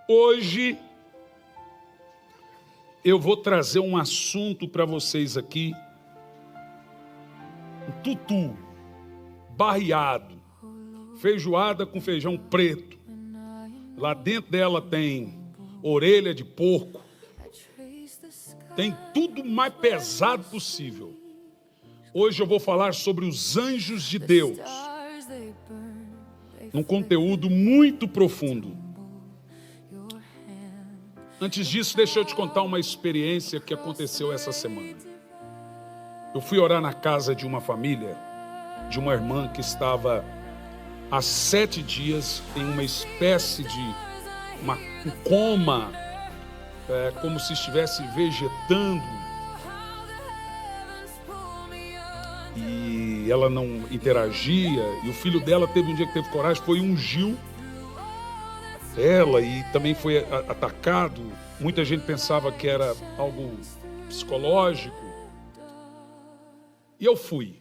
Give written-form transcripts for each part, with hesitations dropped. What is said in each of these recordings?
Hoje eu vou trazer um assunto para vocês aqui, um tutu, barreado, feijoada com feijão preto. Lá dentro dela tem orelha de porco, tem tudo mais pesado possível. Hoje eu vou falar sobre os anjos de Deus, num conteúdo muito profundo. Antes disso, deixa eu te contar uma experiência que aconteceu essa semana. Eu fui orar na casa de uma família, de uma irmã que estava há 7 dias em uma espécie de um coma, como se estivesse vegetando. E ela não interagia, e o filho dela teve um dia que teve coragem, foi ungiu ela e também foi atacado. Muita gente pensava que era algo psicológico. E eu fui.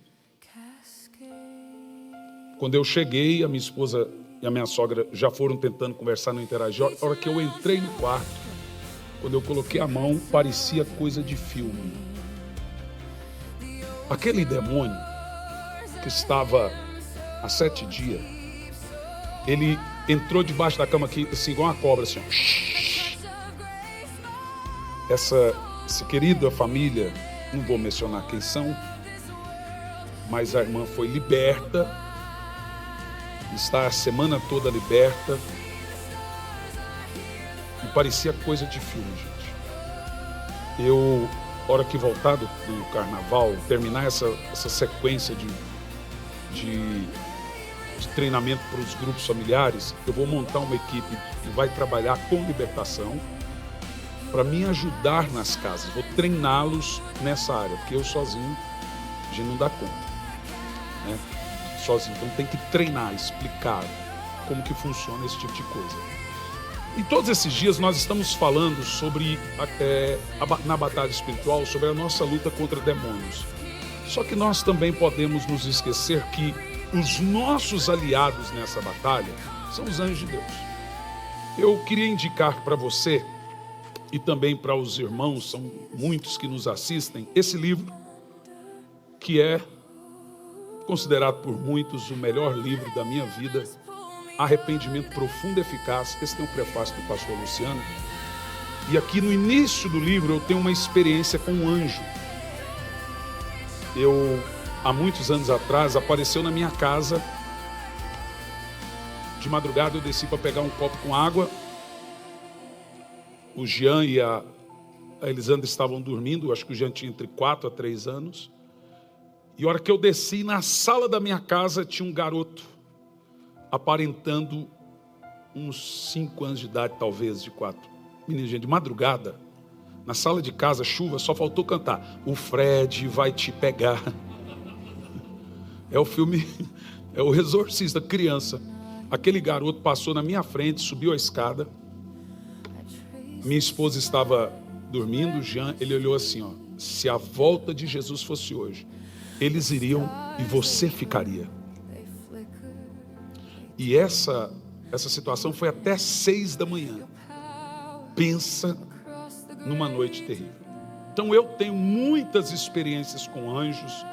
Quando eu cheguei, a minha esposa e a minha sogra já foram tentando conversar, não interagir. A hora que eu entrei no quarto, quando eu coloquei a mão, parecia coisa de filme. Aquele demônio que estava há 7 dias, ele entrou debaixo da cama aqui, assim, igual uma cobra, assim, ó. Essa querida família, não vou mencionar quem são, mas a irmã foi liberta, está a semana toda liberta, e parecia coisa de filme, gente. Eu, hora que voltar do carnaval, terminar essa sequência de treinamento para os grupos familiares, eu vou montar uma equipe que vai trabalhar com libertação para me ajudar nas casas. Vou treiná-los nessa área, porque eu sozinho a gente não dá conta, né? Sozinho, então tem que treinar, explicar como que funciona esse tipo de coisa. E todos esses dias nós estamos falando sobre, na batalha espiritual, sobre a nossa luta contra demônios. Só que nós também podemos nos esquecer que os nossos aliados nessa batalha são os anjos de Deus. Eu queria indicar para você e também para os irmãos, são muitos que nos assistem, esse livro que é considerado por muitos o melhor livro da minha vida, Arrependimento Profundo e Eficaz. Esse tem um prefácio do pastor Luciano. E aqui no início do livro eu tenho uma experiência com um anjo. Há muitos anos atrás, apareceu na minha casa. De madrugada eu desci para pegar um copo com água. O Jean e a Elisandra estavam dormindo. Acho que o Jean tinha entre 4 a 3 anos. E a hora que eu desci, na sala da minha casa tinha um garoto, aparentando uns 5 anos de idade, talvez de 4. Menino, gente, de madrugada, na sala de casa, chuva, só faltou cantar: o Fred vai te pegar. É o filme, é o Exorcista, criança. Aquele garoto passou na minha frente, subiu a escada. Minha esposa estava dormindo, Jean, ele olhou assim, ó: se a volta de Jesus fosse hoje, eles iriam e você ficaria. E essa situação foi até 6 da manhã. Pensa numa noite terrível. Então eu tenho muitas experiências com anjos.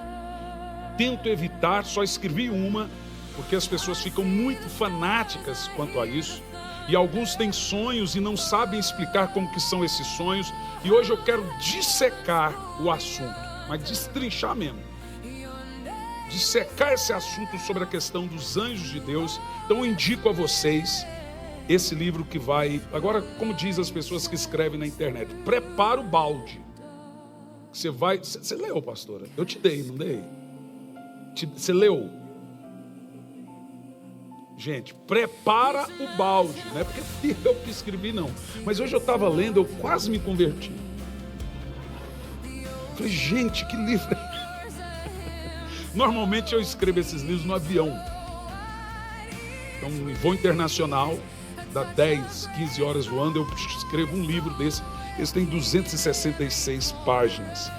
Tento evitar, só escrevi uma, porque as pessoas ficam muito fanáticas quanto a isso. E alguns têm sonhos e não sabem explicar como que são esses sonhos. E hoje eu quero dissecar o assunto, mas destrinchar mesmo. Dissecar esse assunto sobre a questão dos anjos de Deus. Então eu indico a vocês esse livro que vai... Agora, como diz as pessoas que escrevem na internet, prepara o balde. Você leu, pastora? Eu te dei, não dei? Você leu? Gente, prepara o balde. Não é porque eu que escrevi, não. Mas hoje eu estava lendo, eu quase me converti. Falei, gente, que livro é esse? Normalmente eu escrevo esses livros no avião. Então, em voo internacional, dá 10, 15 horas voando, eu escrevo um livro desse. Esse tem 266 páginas.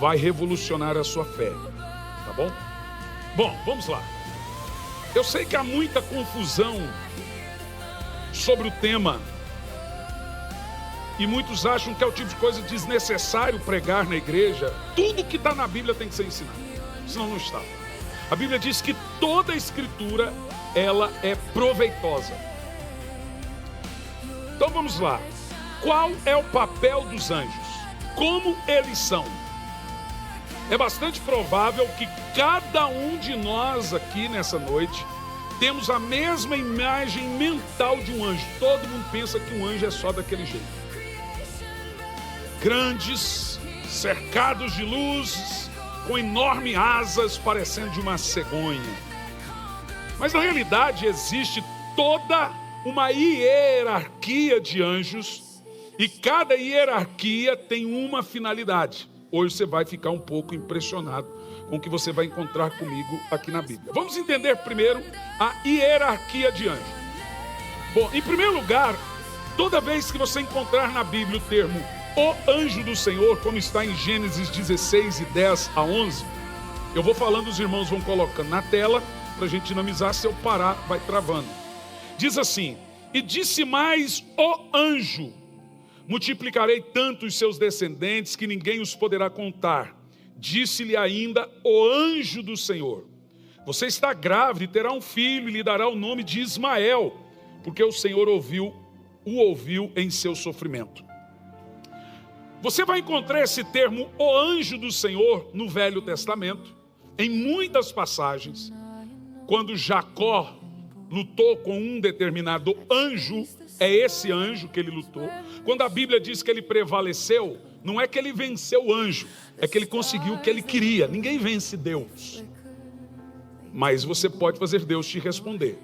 Vai revolucionar a sua fé. Tá bom? Bom, vamos lá. Eu sei que há muita confusão sobre o tema. E muitos acham que é o tipo de coisa desnecessário pregar na igreja. Tudo que está na Bíblia tem que ser ensinado, senão não está. A Bíblia diz que toda a Escritura, ela é proveitosa. Então vamos lá. Qual é o papel dos anjos? Como eles são? É bastante provável que cada um de nós aqui nessa noite temos a mesma imagem mental de um anjo. Todo mundo pensa que um anjo é só daquele jeito. Grandes, cercados de luzes, com enormes asas parecendo de uma cegonha. Mas na realidade existe toda uma hierarquia de anjos, e cada hierarquia tem uma finalidade. Hoje você vai ficar um pouco impressionado com o que você vai encontrar comigo aqui na Bíblia. Vamos entender primeiro a hierarquia de anjos. Bom, em primeiro lugar, toda vez que você encontrar na Bíblia o termo o anjo do Senhor, como está em Gênesis 16 e 10 a 11, eu vou falando, os irmãos vão colocando na tela, para a gente dinamizar. Se eu parar, vai travando. Diz assim: e disse mais o anjo: multiplicarei tanto os seus descendentes que ninguém os poderá contar. Disse-lhe ainda o anjo do Senhor: você está grávida e terá um filho, e lhe dará o nome de Ismael, porque o Senhor o ouviu em seu sofrimento. Você vai encontrar esse termo, o anjo do Senhor, no Velho Testamento, em muitas passagens. Quando Jacó lutou com um determinado anjo, é esse anjo que ele lutou. Quando a Bíblia diz que ele prevaleceu, não é que ele venceu o anjo, é que ele conseguiu o que ele queria. Ninguém vence Deus, mas você pode fazer Deus te responder.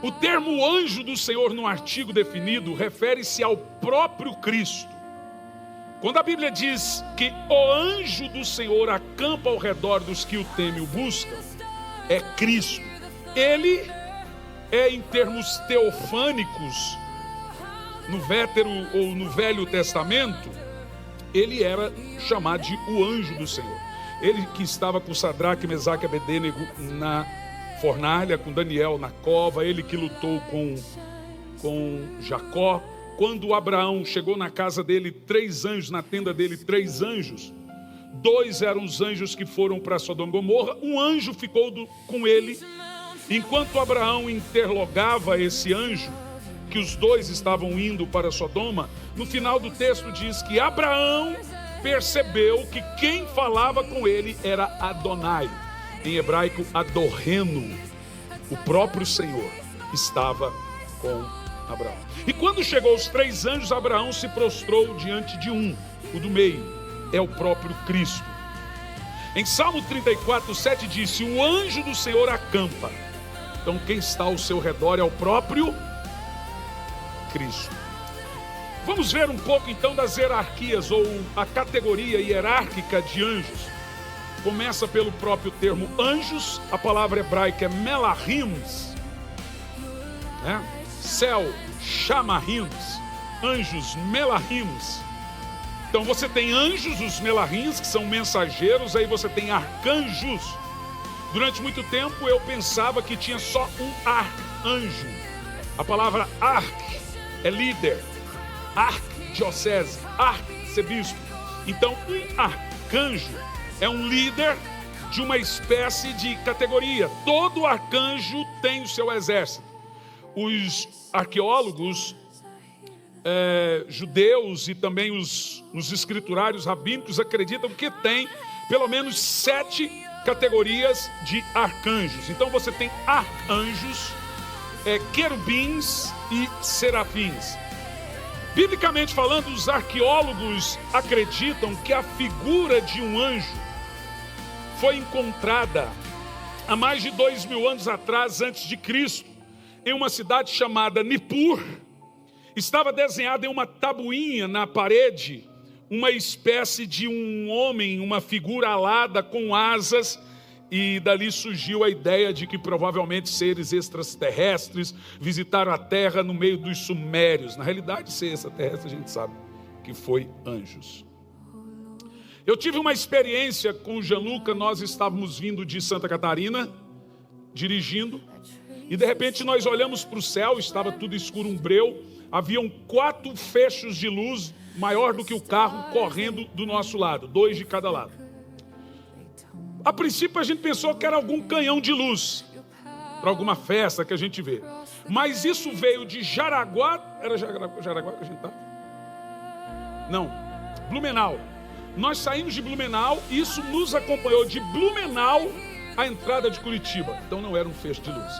O termo anjo do Senhor no artigo definido refere-se ao próprio Cristo. Quando a Bíblia diz que o anjo do Senhor acampa ao redor dos que o temem e o buscam, é Cristo. Ele é, em termos teofânicos, no Velho Testamento, ele era chamado de o anjo do Senhor. Ele que estava com Sadraque, Mesaque e Abedênego na fornalha, com Daniel na cova, ele que lutou com Jacó. Quando Abraão chegou na casa dele, 3 anjos, na tenda dele, 3 anjos. 2 eram os anjos que foram para Sodoma e Gomorra, um anjo ficou com ele. Enquanto Abraão interrogava esse anjo, que os 2 estavam indo para Sodoma, no final do texto diz que Abraão percebeu que quem falava com ele era Adonai, em hebraico Adorreno. O próprio Senhor estava com Abraão. E quando chegou os 3 anjos, Abraão se prostrou diante de um, o do meio, é o próprio Cristo. Em Salmo 34, 7 disse: o anjo do Senhor acampa. Então quem está ao seu redor é o próprio Cristo. Vamos ver um pouco então das hierarquias, ou a categoria hierárquica de anjos. Começa pelo próprio termo anjos. A palavra hebraica é melahims, céu, chamahims, anjos, melahims. Então você tem anjos, os melahims, que são mensageiros. Aí você tem arcanjos. Durante muito tempo eu pensava que tinha só um arcanjo. A palavra arc é líder, arquidiocese, arcebispo. Então um arcanjo é um líder de uma espécie de categoria. Todo arcanjo tem o seu exército. Os arqueólogos judeus e também os escriturários rabínicos acreditam que tem pelo menos 7 categorias de arcanjos. Então você tem arcanjos, querubins e serafins. Biblicamente falando, os arqueólogos acreditam que a figura de um anjo foi encontrada há mais de 2000 anos atrás, antes de Cristo, em uma cidade chamada Nippur. Estava desenhada em uma tabuinha na parede uma espécie de um homem, uma figura alada com asas, e dali surgiu a ideia de que provavelmente seres extraterrestres visitaram a terra no meio dos sumérios. Na realidade, ser extraterrestre a gente sabe que foi anjos. Eu tive uma experiência com o Gianluca. Nós estávamos vindo de Santa Catarina, dirigindo, E de repente nós olhamos para o céu, estava tudo escuro, um breu. Haviam 4 fechos de luz, maior do que o carro, correndo do nosso lado, 2 de cada lado. A princípio a gente pensou que era algum canhão de luz, para alguma festa que a gente vê. Mas isso veio de Jaraguá. Era Jaraguá que a gente estava? Não, Blumenau. Nós saímos de Blumenau e isso nos acompanhou de Blumenau à entrada de Curitiba. Então não era um feixe de luz,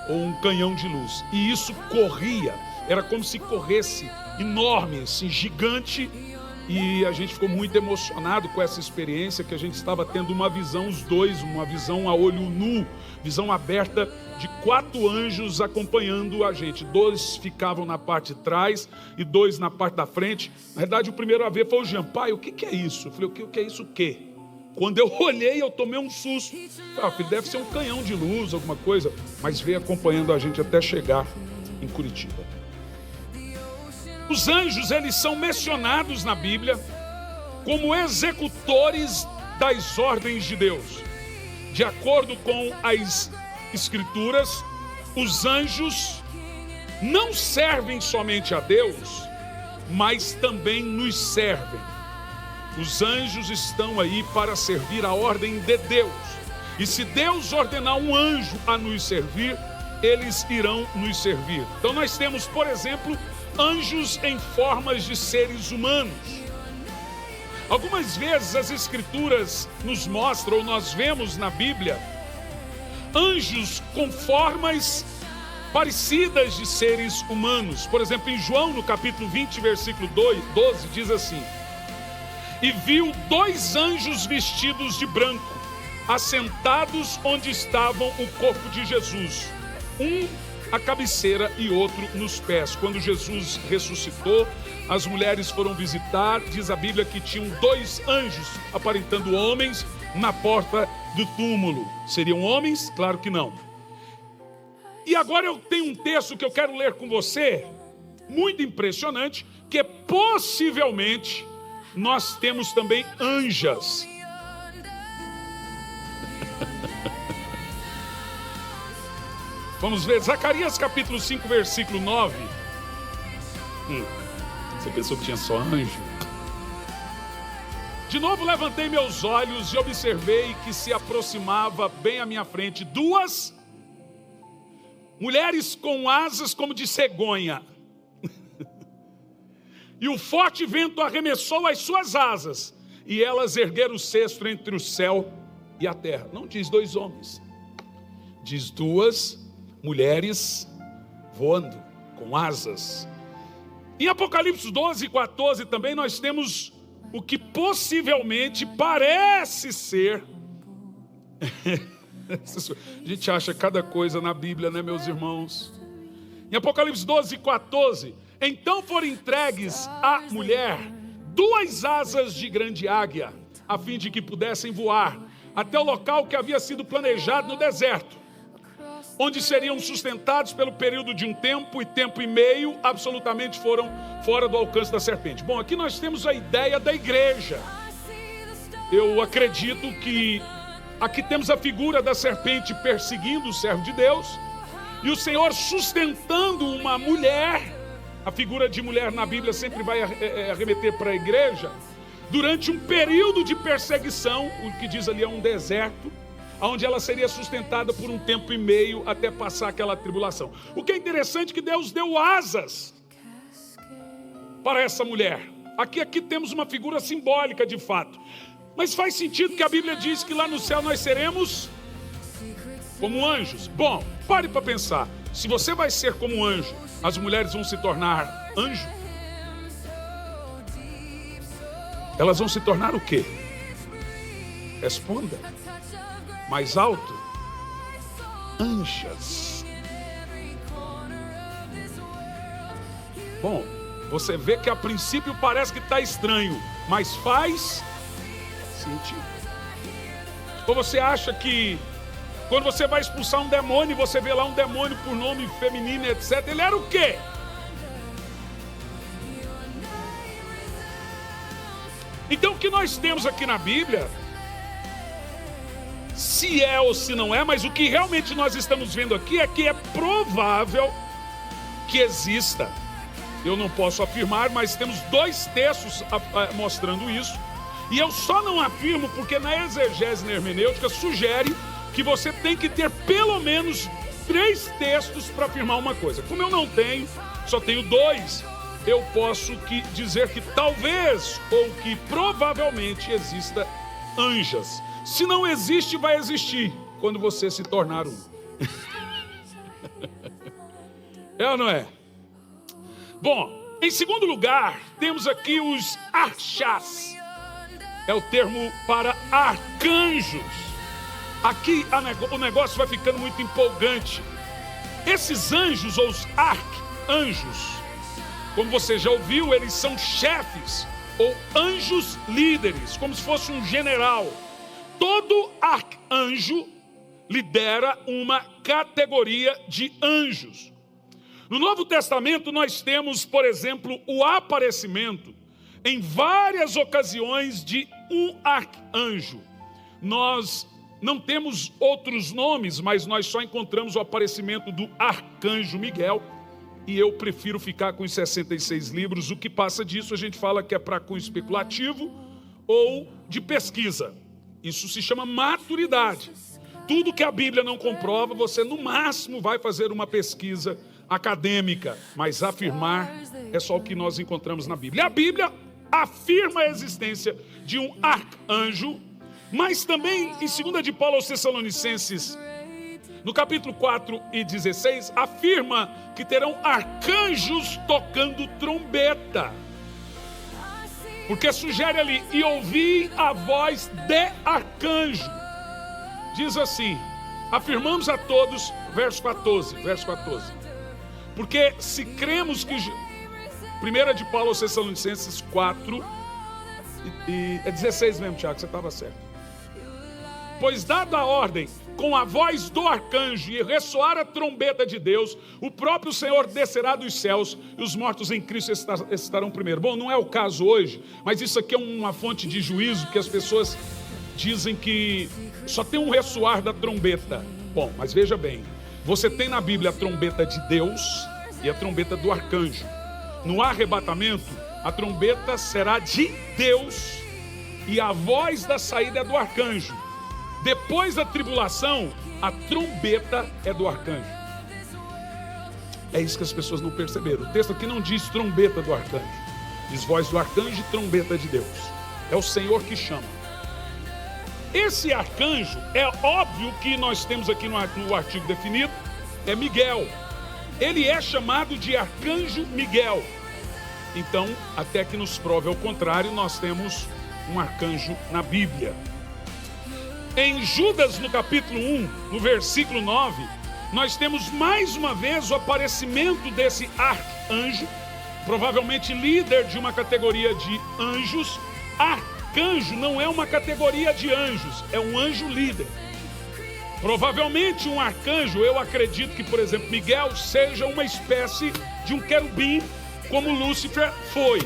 ou um canhão de luz. E isso corria, era como se corresse, enorme, assim, gigante. E a gente ficou muito emocionado com essa experiência, que a gente estava tendo uma visão, os dois, uma visão a olho nu, visão aberta, de 4 anjos acompanhando a gente. 2 ficavam na parte de trás e 2 na parte da frente. Na verdade, o primeiro a ver foi o Jean. Pai, o que é isso? Eu falei, o que é isso o quê? Quando eu olhei, eu tomei um susto. Falei, filho, deve ser um canhão de luz, alguma coisa. Mas veio acompanhando a gente até chegar em Curitiba. Os anjos, eles são mencionados na Bíblia como executores das ordens de Deus. De acordo com as Escrituras, os anjos não servem somente a Deus, mas também nos servem. Os anjos estão aí para servir a ordem de Deus. E se Deus ordenar um anjo a nos servir, eles irão nos servir. Então nós temos, por exemplo, anjos em formas de seres humanos. Algumas vezes as Escrituras nos mostram, ou nós vemos na Bíblia, anjos com formas parecidas de seres humanos. Por exemplo, em João, no capítulo 20, versículo 12, diz assim: e viu 2 anjos vestidos de branco, assentados onde estavam o corpo de Jesus, um à cabeceira e outro nos pés. Quando Jesus ressuscitou, as mulheres foram visitar. Diz a Bíblia que tinham 2 anjos aparentando homens na porta do túmulo. Seriam homens? Claro que não. E agora eu tenho um texto que eu quero ler com você, muito impressionante, que possivelmente nós temos também anjas. Vamos ver, Zacarias capítulo 5, versículo 9. Você pensou que tinha só anjo? De novo levantei meus olhos e observei que se aproximava bem à minha frente 2 mulheres com asas como de cegonha. E o forte vento arremessou as suas asas, e elas ergueram o cesto entre o céu e a terra. Não diz 2 homens, diz 2 mulheres voando com asas. Em Apocalipse 12, 14 também nós temos o que possivelmente parece ser. A gente acha cada coisa na Bíblia, né, meus irmãos? Em Apocalipse 12, 14, então foram entregues à mulher 2 asas de grande águia, a fim de que pudessem voar até o local que havia sido planejado no deserto, onde seriam sustentados pelo período de um tempo e meio, absolutamente foram fora do alcance da serpente. Bom, aqui nós temos a ideia da igreja. Eu acredito que aqui temos a figura da serpente perseguindo o servo de Deus, e o Senhor sustentando uma mulher. A figura de mulher na Bíblia sempre vai arremeter para a igreja, durante um período de perseguição, o que diz ali é um deserto, onde ela seria sustentada por um tempo e meio até passar aquela tribulação. O que é interessante é que Deus deu asas para essa mulher. Aqui temos uma figura simbólica de fato. Mas faz sentido que a Bíblia diz que lá no céu nós seremos como anjos. Bom, pare para pensar. Se você vai ser como anjo, as mulheres vão se tornar anjo? Elas vão se tornar o quê? Responda. Mais alto? Anjas. Bom, você vê que a princípio parece que está estranho, mas faz sentido. Ou você acha que quando você vai expulsar um demônio, você vê lá um demônio por nome feminino, etc. Ele era o quê? Então o que nós temos aqui na Bíblia se é ou se não é, mas o que realmente nós estamos vendo aqui é que é provável que exista. Eu não posso afirmar, mas temos 2 textos mostrando isso. E eu só não afirmo porque na exegese na hermenêutica sugere que você tem que ter pelo menos 3 textos para afirmar uma coisa. Como eu não tenho, só tenho 2, eu posso dizer que talvez ou que provavelmente exista anjas. Se não existe, vai existir quando você se tornar um. É ou não é? Bom, em segundo lugar, temos aqui os archás. É o termo para arcanjos. Aqui o negócio vai ficando muito empolgante. Esses anjos, ou os arcanjos, como você já ouviu, eles são chefes ou anjos líderes, como se fosse um general. Todo arcanjo lidera uma categoria de anjos. No Novo Testamento nós temos, por exemplo, o aparecimento em várias ocasiões de um arcanjo. Nós não temos outros nomes, mas nós só encontramos o aparecimento do arcanjo Miguel. E eu prefiro ficar com os 66 livros. O que passa disso a gente fala que é para cunho especulativo ou de pesquisa. Isso se chama maturidade. Tudo que a Bíblia não comprova, você no máximo vai fazer uma pesquisa acadêmica, mas afirmar é só o que nós encontramos na Bíblia. A Bíblia afirma a existência de um arcanjo, mas também em 2 de Paulo aos Tessalonicenses, no capítulo 4 e 16, afirma que terão arcanjos tocando trombeta. Porque sugere ali, e ouvi a voz de arcanjo. Diz assim, afirmamos a todos, verso 14. Porque se cremos que... 1 de Paulo aos Tessalonicenses 4, é 16 mesmo, Tiago, você estava certo. Pois dada a ordem, com a voz do arcanjo e ressoar a trombeta de Deus, o próprio Senhor descerá dos céus e os mortos em Cristo estarão primeiro. Bom, não é o caso hoje, mas isso aqui é uma fonte de juízo que as pessoas dizem que só tem um ressoar da trombeta. Bom, mas veja bem, você tem na Bíblia a trombeta de Deus e a trombeta do arcanjo. No arrebatamento, a trombeta será de Deus e a voz da saída é do arcanjo. Depois da tribulação, a trombeta é do arcanjo. É isso que as pessoas não perceberam. O texto aqui não diz trombeta do arcanjo. Diz voz do arcanjo e trombeta de Deus. É o Senhor que chama. Esse arcanjo, é óbvio que nós temos aqui no artigo definido, é Miguel. Ele é chamado de arcanjo Miguel. Então, até que nos prove ao contrário, nós temos um arcanjo na Bíblia. Em Judas, no capítulo 1, no versículo 9, nós temos mais uma vez o aparecimento desse arcanjo, provavelmente líder de uma categoria de anjos. Arcanjo não é uma categoria de anjos, é um anjo líder. Provavelmente um arcanjo, eu acredito que, por exemplo, Miguel seja uma espécie de um querubim, como Lúcifer foi.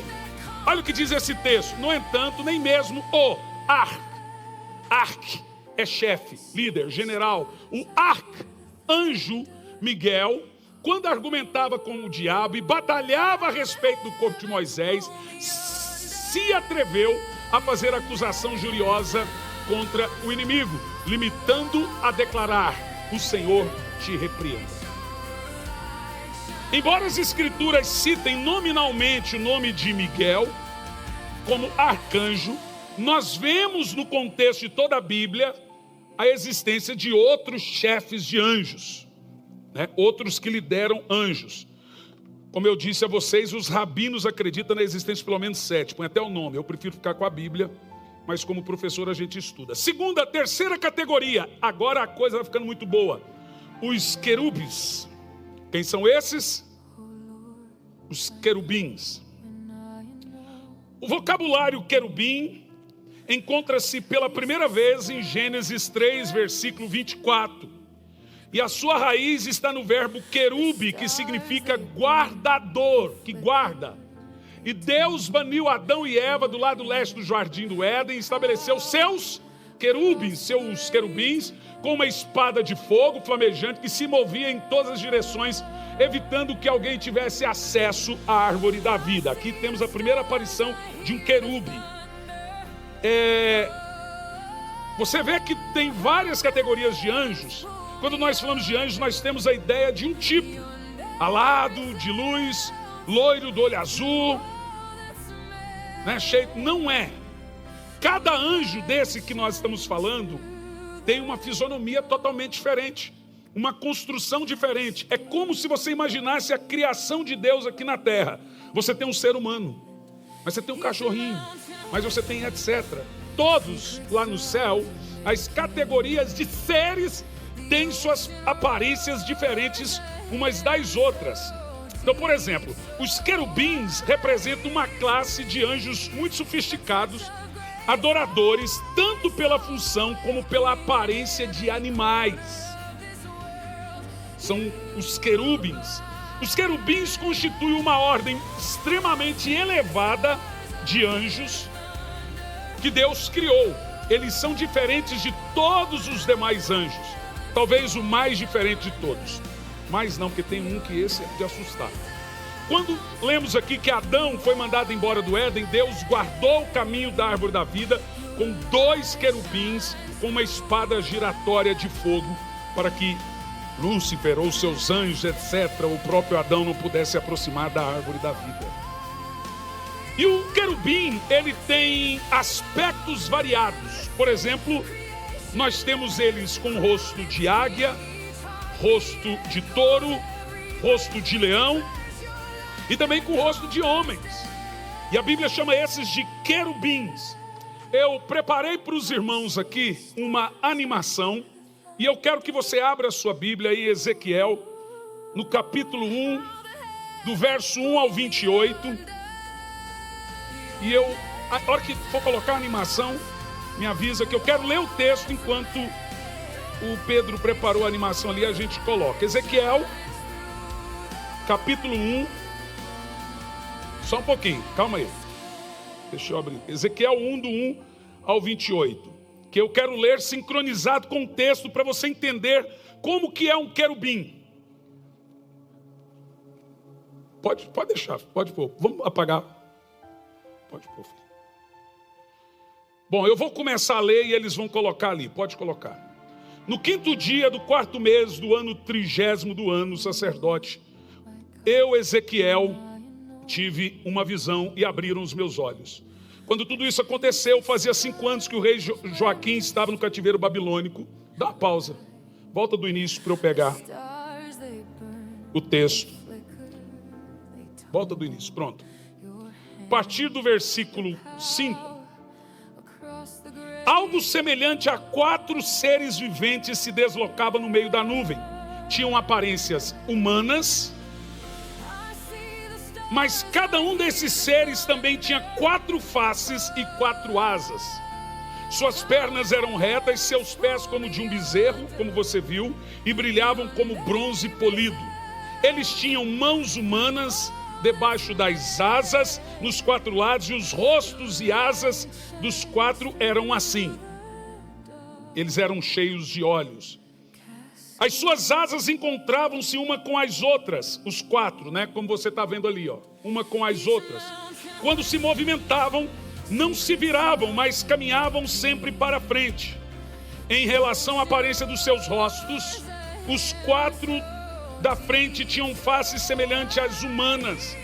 Olha o que diz esse texto. No entanto, nem mesmo o arc é chefe, líder, general. O arcanjo Miguel, quando argumentava com o diabo e batalhava a respeito do corpo de Moisés, se atreveu a fazer acusação juriosa contra o inimigo, limitando a declarar: o Senhor te repreenda. Embora as escrituras citem nominalmente o nome de Miguel como arcanjo, nós vemos no contexto de toda a Bíblia a existência de outros chefes de anjos, né? Outros que lideram anjos. Como eu disse a vocês, os rabinos acreditam na existência de pelo menos 7, põe até o nome, eu prefiro ficar com a Bíblia, mas como professor a gente estuda. Segunda, terceira categoria, agora a coisa vai ficando muito boa. Os querubins. Quem são esses? Os querubins. O vocabulário querubim encontra-se pela primeira vez em Gênesis 3, versículo 24. E a sua raiz está no verbo querube, que significa guardador, que guarda. E Deus baniu Adão e Eva do lado leste do jardim do Éden e estabeleceu seus seus querubins, com uma espada de fogo flamejante que se movia em todas as direções, evitando que alguém tivesse acesso à árvore da vida. Aqui temos a primeira aparição de um querubim. Você vê que tem várias categorias de anjos. Quando nós falamos de anjos, nós temos a ideia de um tipo: alado, de luz, loiro, do olho azul, né? Cheio. Não é. Cada anjo desse que nós estamos falando tem uma fisionomia totalmente diferente, uma construção diferente. É como se você imaginasse a criação de Deus aqui na terra. Você tem um ser humano, mas você tem um cachorrinho, mas você tem etc. Todos lá no céu, as categorias de seres têm suas aparências diferentes umas das outras. Então, por exemplo, os querubins representam uma classe de anjos muito sofisticados, adoradores, tanto pela função como pela aparência de animais. São os querubins. Os querubins constituem uma ordem extremamente elevada de anjos que Deus criou. Eles são diferentes de todos os demais anjos. Talvez o mais diferente de todos. Mas não, porque tem um que esse é de assustar. Quando lemos aqui que Adão foi mandado embora do Éden, Deus guardou o caminho da árvore da vida com 2 querubins com uma espada giratória de fogo, para que Lúcifer ou seus anjos, etc., o próprio Adão não pudesse se aproximar da árvore da vida. E o querubim, ele tem aspectos variados. Por exemplo, nós temos eles com rosto de águia, rosto de touro, rosto de leão e também com rosto de homens. E a Bíblia chama esses de querubins. Eu preparei para os irmãos aqui uma animação e eu quero que você abra a sua Bíblia em Ezequiel, no capítulo 1, do verso 1 ao 28. E a hora que for colocar a animação, me avisa que eu quero ler o texto enquanto o Pedro preparou a animação ali, a gente coloca. Ezequiel, capítulo 1. Só um pouquinho, calma aí. Deixa eu abrir. Ezequiel 1, do 1 ao 28. Que eu quero ler sincronizado com o texto para você entender como que é um querubim. Pode deixar, pode pôr. Vamos apagar. Pode pôr, filho. Bom, eu vou começar a ler e eles vão colocar ali. Pode colocar. No 5º dia do 4º mês do ano 30º do ano, sacerdote, eu, Ezequiel, tive uma visão e abriram os meus olhos. Quando tudo isso aconteceu, fazia 5 anos que o rei Joaquim estava no cativeiro babilônico. Dá uma pausa. Volta do início para eu pegar o texto. Volta do início, pronto. A partir do versículo 5. Algo semelhante a 4 seres viventes se deslocava no meio da nuvem. Tinham aparências humanas, mas cada um desses seres também tinha 4 faces e 4 asas. Suas pernas eram retas, seus pés como de um bezerro, como você viu, e brilhavam como bronze polido. Eles tinham mãos humanas debaixo das asas, nos 4 lados, e os rostos e asas dos 4 eram assim. Eles eram cheios de olhos. As suas asas encontravam-se uma com as outras, os 4, né? Como você está vendo ali, ó, uma com as outras. Quando se movimentavam, não se viravam, mas caminhavam sempre para frente. Em relação à aparência dos seus rostos, os 4 da frente tinham faces semelhantes às humanas.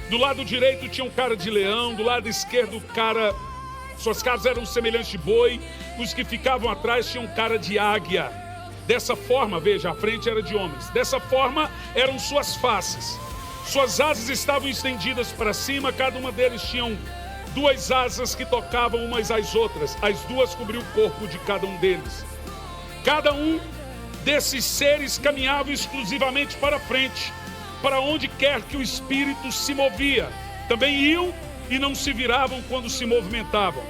Do lado direito tinham cara de leão, do lado esquerdo suas caras eram semelhantes de boi. Os que ficavam atrás tinham cara de águia. Dessa forma, veja, a frente era de homens. Dessa forma eram suas faces. Suas asas estavam estendidas para cima, cada uma deles tinham 2 asas que tocavam umas às outras. As 2 cobriam o corpo de cada um deles. Cada um desses seres caminhava exclusivamente para frente, para onde quer que o espírito se movia. Também iam e não se viravam quando se movimentavam.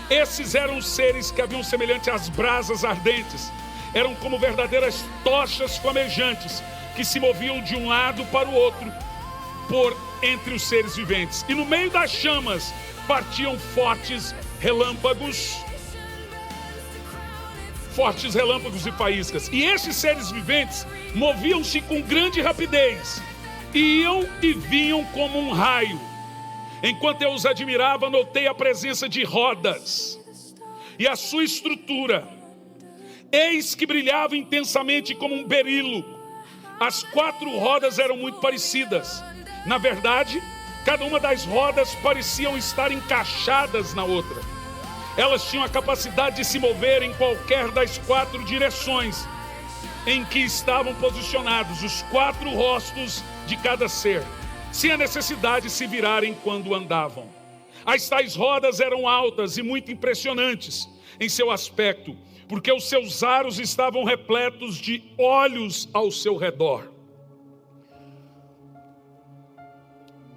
Esses eram os seres que haviam semelhante às brasas ardentes. Eram como verdadeiras tochas flamejantes, que se moviam de um lado para o outro, por entre os seres viventes. E no meio das chamas partiam fortes relâmpagos. fortes relâmpagos e faíscas. E estes seres viventes moviam-se com grande rapidez, iam e vinham como um raio. Enquanto eu os admirava, notei a presença de rodas e a sua estrutura. Eis que brilhava intensamente como um berilo. As 4 rodas eram muito parecidas. Na verdade, cada uma das rodas pareciam estar encaixadas na outra. Elas tinham a capacidade de se mover em qualquer das 4 direções em que estavam posicionados os 4 rostos de cada ser, sem a necessidade de se virarem quando andavam. As tais rodas eram altas e muito impressionantes em seu aspecto, porque os seus aros estavam repletos de olhos ao seu redor.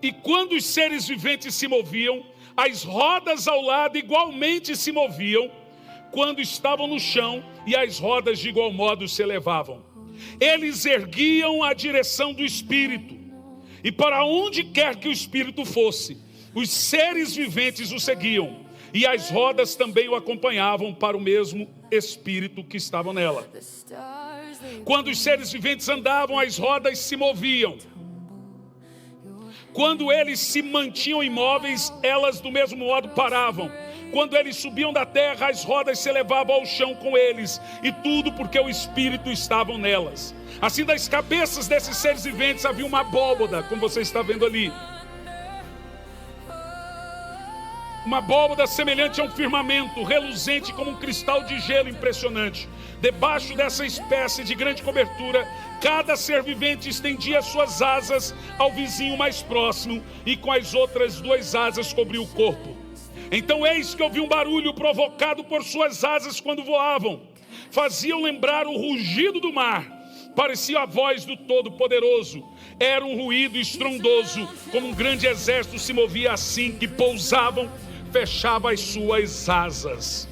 E quando os seres viventes se moviam, as rodas ao lado igualmente se moviam quando estavam no chão, e as rodas de igual modo se elevavam. Eles erguiam a direção do Espírito, e para onde quer que o Espírito fosse, os seres viventes o seguiam, e as rodas também o acompanhavam para o mesmo Espírito que estava nela. Quando os seres viventes andavam, as rodas se moviam. Quando eles se mantinham imóveis, elas do mesmo modo paravam. Quando eles subiam da terra, as rodas se elevavam ao chão com eles. E tudo porque o Espírito estava nelas. Assim, das cabeças desses seres viventes havia uma abóbada, como você está vendo ali. Uma abóbada semelhante a um firmamento, reluzente como um cristal de gelo impressionante. Debaixo dessa espécie de grande cobertura, cada ser vivente estendia suas asas ao vizinho mais próximo, e com as outras 2 asas cobria o corpo. Então eis que ouvi um barulho provocado por suas asas quando voavam. Faziam lembrar o rugido do mar. Parecia a voz do Todo-Poderoso. Era um ruído estrondoso, como um grande exército se movia assim que pousavam, fechava as suas asas.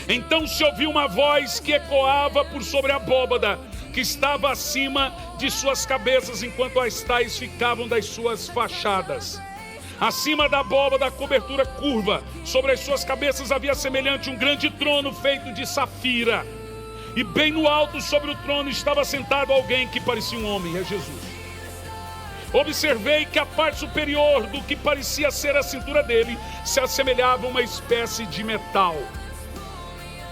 Então se ouviu uma voz que ecoava por sobre a abóbada, que estava acima de suas cabeças, enquanto as tais ficavam das suas fachadas. Acima da abóbada, a cobertura curva, sobre as suas cabeças havia semelhante um grande trono feito de safira. E bem no alto sobre o trono estava sentado alguém que parecia um homem, é Jesus. Observei que a parte superior do que parecia ser a cintura dele se assemelhava a uma espécie de metal.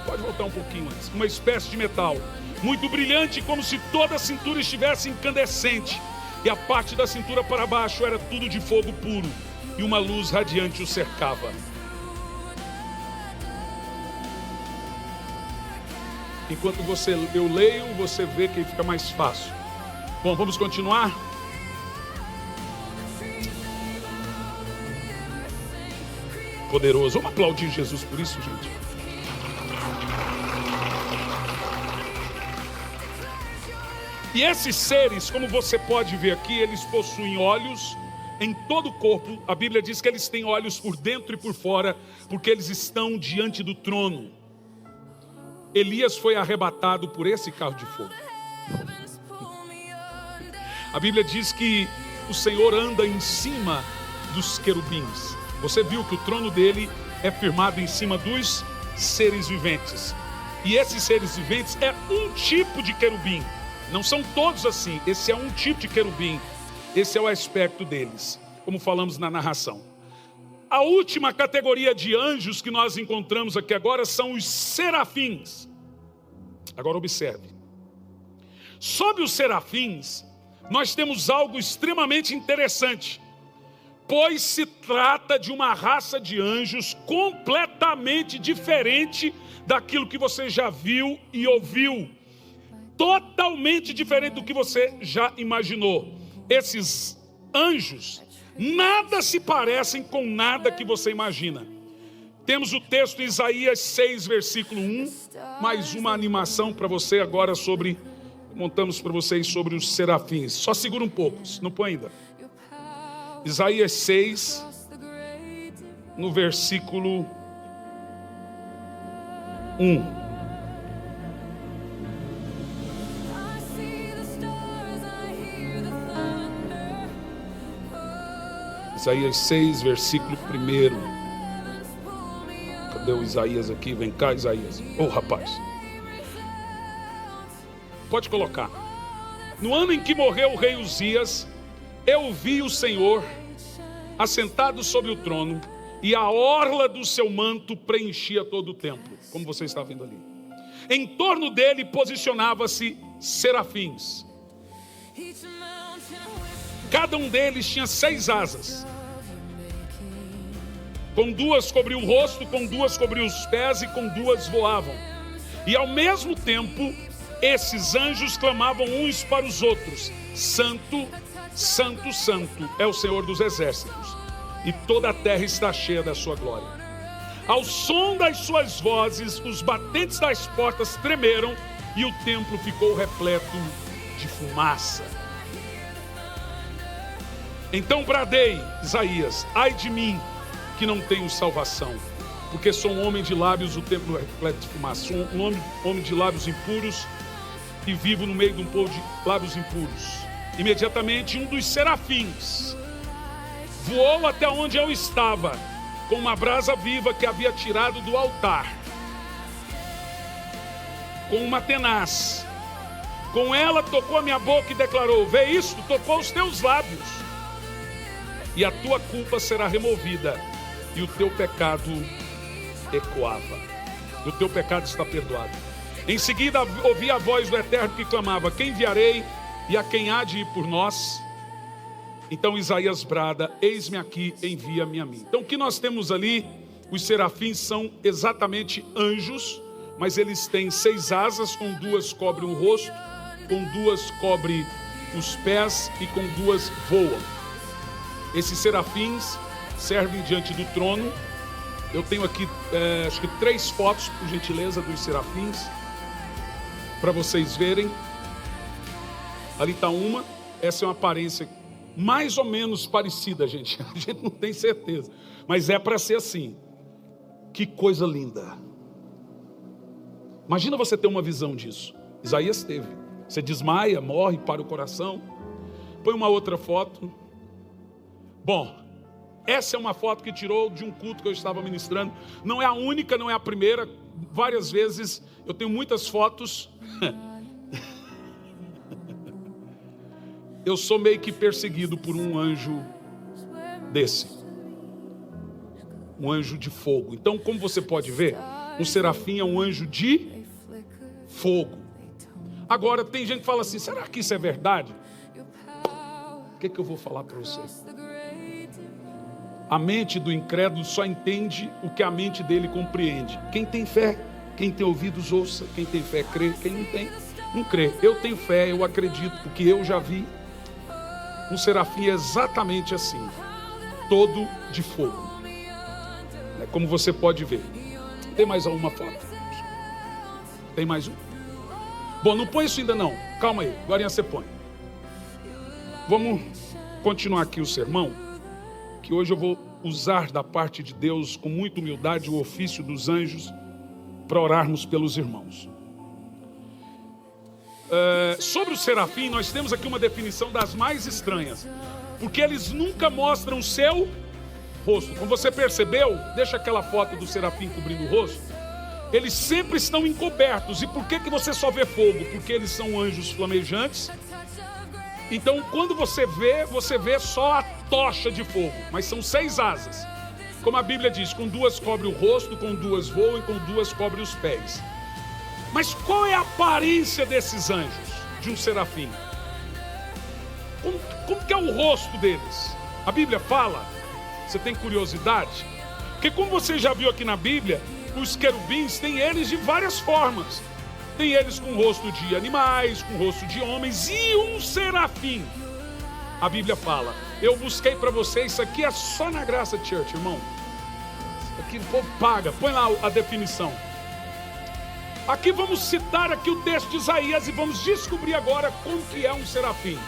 Pode voltar um pouquinho antes. Uma espécie de metal, muito brilhante, como se toda a cintura estivesse incandescente. E a parte da cintura para baixo era tudo de fogo puro, e uma luz radiante o cercava. Enquanto eu leio, você vê que fica mais fácil. Bom, vamos continuar? Poderoso. Vamos aplaudir Jesus por isso, gente. E esses seres, como você pode ver aqui, eles possuem olhos em todo o corpo. A Bíblia diz que eles têm olhos por dentro e por fora, porque eles estão diante do trono. Elias foi arrebatado por esse carro de fogo. A Bíblia diz que o Senhor anda em cima dos querubins. Você viu que o trono dele é firmado em cima dos seres viventes. E esses seres viventes é um tipo de querubim. Não são todos assim. Esse é um tipo de querubim. Esse é o aspecto deles, como falamos na narração. A última categoria de anjos que nós encontramos aqui agora são os serafins. Agora observe. Sobre os serafins, nós temos algo extremamente interessante, pois se trata de uma raça de anjos completamente diferente daquilo que você já viu e ouviu. Totalmente diferente do que você já imaginou. Esses anjos nada se parecem com nada que você imagina. Temos o texto em Isaías 6, versículo 1. Mais uma animação para você agora sobre... Montamos para vocês sobre os serafins. Só segura um pouco, não põe ainda. Isaías 6, no versículo 1. Isaías 6, versículo 1. Cadê o Isaías aqui? Vem cá, Isaías. Ô, rapaz. Pode colocar. No ano em que morreu o rei Uzias, eu vi o Senhor assentado sobre o trono, e a orla do seu manto preenchia todo o templo, como você está vendo ali. Em torno dele posicionava-se serafins. Cada um deles tinha 6 asas. Com 2 cobriu o rosto, com 2 cobriu os pés e com 2 voavam. E ao mesmo tempo, esses anjos clamavam uns para os outros: Santo, Santo, Santo é o Senhor dos exércitos, e toda a terra está cheia da sua glória. Ao som das suas vozes, os batentes das portas tremeram e o templo ficou repleto de fumaça. Então bradei, Isaías: ai de mim, que não tenho salvação, porque sou um homem de lábios, o templo repleto de fumaça. Sou um homem de lábios impuros e vivo no meio de um povo de lábios impuros. Imediatamente um dos serafins voou até onde eu estava, com uma brasa viva que havia tirado do altar, com uma tenaz. Com ela tocou a minha boca e declarou: vê isto, tocou os teus lábios, e a tua culpa será removida, e o teu pecado ecoava. O teu pecado está perdoado. Em seguida ouvi a voz do Eterno que clamava: quem enviarei e a quem há de ir por nós? Então Isaías brada: eis-me aqui, envia-me a mim. Então o que nós temos ali, os serafins são exatamente anjos, mas eles têm 6 asas, com 2 cobrem o rosto, com 2 cobrem os pés e com 2 voam. Esses serafins servem diante do trono. Eu tenho aqui acho que 3 fotos, por gentileza, dos serafins, para vocês verem. Ali está uma. Essa é uma aparência mais ou menos parecida, gente. A gente não tem certeza, mas é para ser assim. Que coisa linda. Imagina você ter uma visão disso. Isaías teve. Você desmaia, morre, para o coração. Põe uma outra foto. Bom, essa é uma foto que tirou de um culto que eu estava ministrando. Não é a única, não é a primeira. Várias vezes eu tenho muitas fotos. Eu sou meio que perseguido por um anjo desse. Um anjo de fogo. Então, como você pode ver, o serafim é um anjo de fogo. Agora, tem gente que fala assim: será que isso é verdade? O que eu vou falar para você? A mente do incrédulo só entende o que a mente dele compreende. Quem tem fé, quem tem ouvidos, ouça. Quem tem fé, crê. Quem não tem, não crê. Eu tenho fé, eu acredito, porque eu já vi. Um serafim é exatamente assim, todo de fogo. Como você pode ver. Tem mais alguma foto? Tem mais um? Bom, não põe isso ainda não. Calma aí, agora você põe. Vamos continuar aqui o sermão, que hoje eu vou usar da parte de Deus, com muita humildade, o ofício dos anjos, para orarmos pelos irmãos. Sobre o serafim, nós temos aqui uma definição das mais estranhas, porque eles nunca mostram o seu rosto. Como você percebeu, deixa aquela foto do serafim cobrindo o rosto. Eles sempre estão encobertos. E por que você só vê fogo? Porque eles são anjos flamejantes. Então quando você vê só a tocha de fogo. Mas são 6 asas. Como a Bíblia diz, com 2 cobre o rosto, com 2 voam e com 2 cobre os pés. Mas qual é a aparência desses anjos, de um serafim? Como que é o rosto deles? A Bíblia fala, você tem curiosidade? Porque como você já viu aqui na Bíblia, os querubins têm eles de várias formas. Tem eles com rosto de animais, com rosto de homens e um serafim. A Bíblia fala, eu busquei para você, isso aqui é só na Graça Church, irmão. Isso aqui o povo paga, põe lá a definição. Aqui vamos citar aqui o texto de Isaías e vamos descobrir agora como que é um serafim.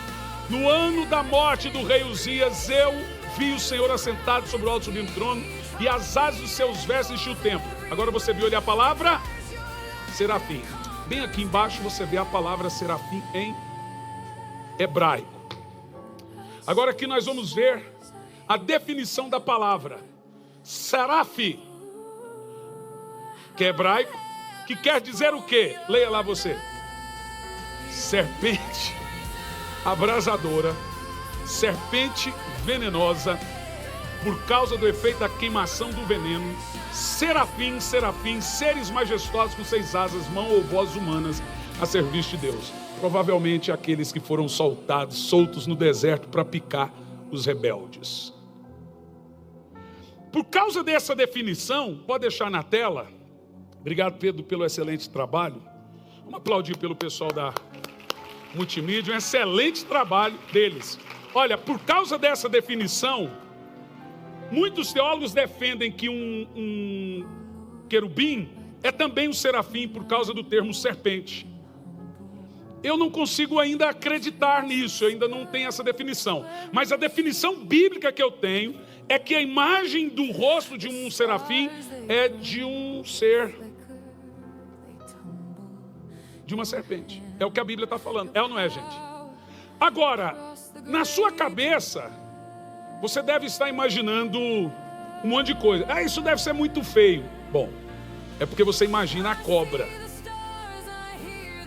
No ano da morte do rei Uzias, eu vi o Senhor assentado sobre o alto sublime trono, e as asas dos seus vestes enchiam o templo. Agora você viu ali a palavra serafim. Bem aqui embaixo você vê a palavra serafim em hebraico. Agora aqui nós vamos ver a definição da palavra serafi, que é hebraico, que quer dizer o quê? Leia lá você. serpente abrasadora, serpente venenosa, por causa do efeito da queimação do veneno, serafim, seres majestosos com 6 asas, mão ou voz humanas a serviço de Deus. Provavelmente aqueles que foram soltos no deserto para picar os rebeldes. Por causa dessa definição, pode deixar na tela. Obrigado, Pedro, pelo excelente trabalho. Vamos aplaudir pelo pessoal da multimídia, um excelente trabalho deles. Olha, por causa dessa definição, muitos teólogos defendem que um querubim é também um serafim por causa do termo serpente. Eu não consigo ainda acreditar nisso, eu ainda não tenho essa definição. Mas a definição bíblica que eu tenho é que a imagem do rosto de um serafim é de um ser, de uma serpente. É o que a Bíblia está falando, é ou não é, gente? Agora, na sua cabeça, você deve estar imaginando um monte de coisa. Isso deve ser muito feio. Bom, é porque você imagina a cobra.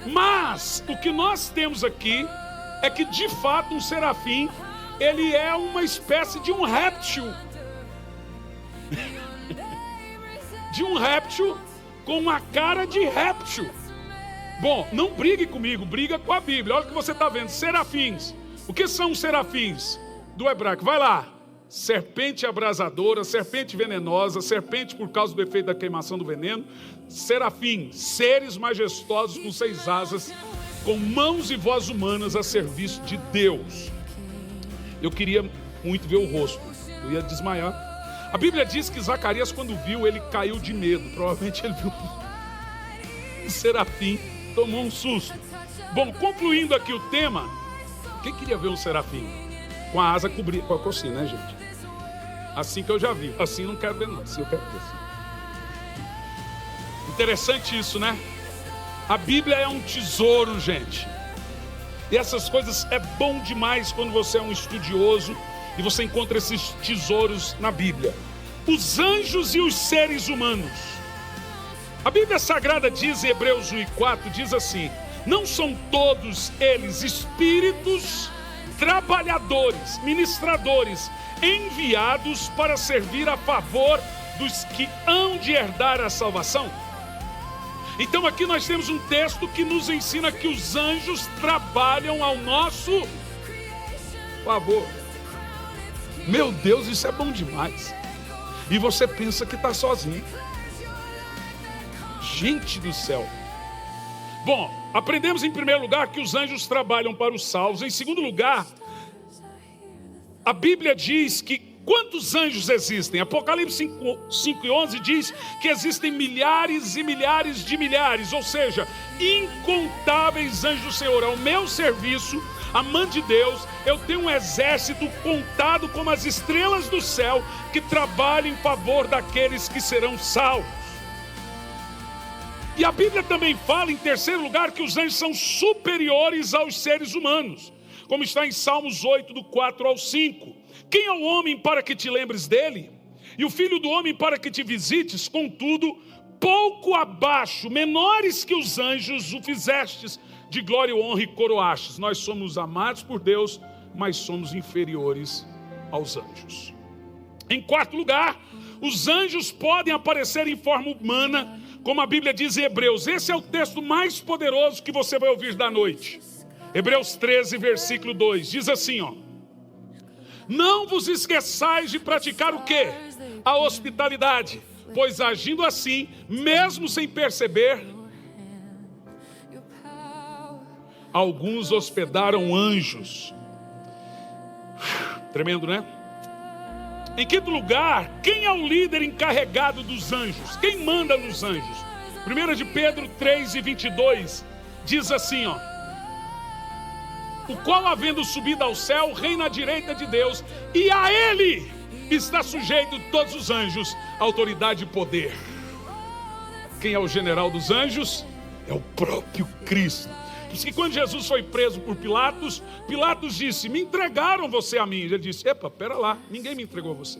Mas o que nós temos aqui é que de fato um serafim, ele é uma espécie de um réptil. De um réptil com uma cara de réptil. Bom, não brigue comigo, briga com a Bíblia. Olha o que você está vendo, serafins. O que são os serafins do hebraico? Vai lá. Serpente abrasadora, serpente venenosa, serpente por causa do efeito da queimação do veneno, serafim, seres majestosos com 6 asas, com mãos e voz humanas a serviço de Deus. Eu queria muito ver o rosto, eu ia desmaiar. A Bíblia diz que Zacarias, quando viu, ele caiu de medo. Provavelmente ele viu um serafim, tomou um susto. Bom, concluindo aqui o tema, quem queria ver um serafim? Com a asa cobrida, com a cocinha, né, gente? Assim que eu já vi. Assim não quero ver, não. Assim eu quero ver. Assim. Interessante isso, né? A Bíblia é um tesouro, gente. E essas coisas é bom demais quando você é um estudioso e você encontra esses tesouros na Bíblia. Os anjos e os seres humanos. A Bíblia Sagrada diz em Hebreus 1:4, diz assim: não são todos eles espíritos trabalhadores, ministradores, enviados para servir a favor dos que hão de herdar a salvação? Então aqui nós temos um texto que nos ensina que os anjos trabalham ao nosso favor. Meu Deus, isso é bom demais. E você pensa que está sozinho. Gente do céu. Bom, aprendemos em primeiro lugar que os anjos trabalham para os salvos. Em segundo lugar, a Bíblia diz que quantos anjos existem? Apocalipse 5:11 diz que existem milhares e milhares de milhares, ou seja, incontáveis anjos do Senhor. Ao meu serviço, amante de Deus, eu tenho um exército contado como as estrelas do céu que trabalha em favor daqueles que serão salvos. E a Bíblia também fala, em terceiro lugar, que os anjos são superiores aos seres humanos, como está em Salmos 8, do 4 ao 5. Quem é o homem para que te lembres dele? E o filho do homem para que te visites? Contudo, pouco abaixo, menores que os anjos, o fizestes, de glória, honra e coroastes. Nós somos amados por Deus, mas somos inferiores aos anjos. Em quarto lugar, os anjos podem aparecer em forma humana, como a Bíblia diz em Hebreus. Esse é o texto mais poderoso que você vai ouvir da noite. Hebreus 13, versículo 2, diz assim, ó: não vos esqueçais de praticar o quê? A hospitalidade, pois agindo assim, mesmo sem perceber, alguns hospedaram anjos. Tremendo, né? Em quinto lugar, quem é o líder encarregado dos anjos? Quem manda nos anjos? 1 de Pedro 3:22 diz assim, ó: o qual, havendo subido ao céu, reina à direita de Deus, e a ele está sujeito todos os anjos, autoridade e poder. Quem é o general dos anjos? É o próprio Cristo. Diz que quando Jesus foi preso por Pilatos, Pilatos disse: me entregaram você a mim. Ele disse: epa, pera lá, ninguém me entregou a você,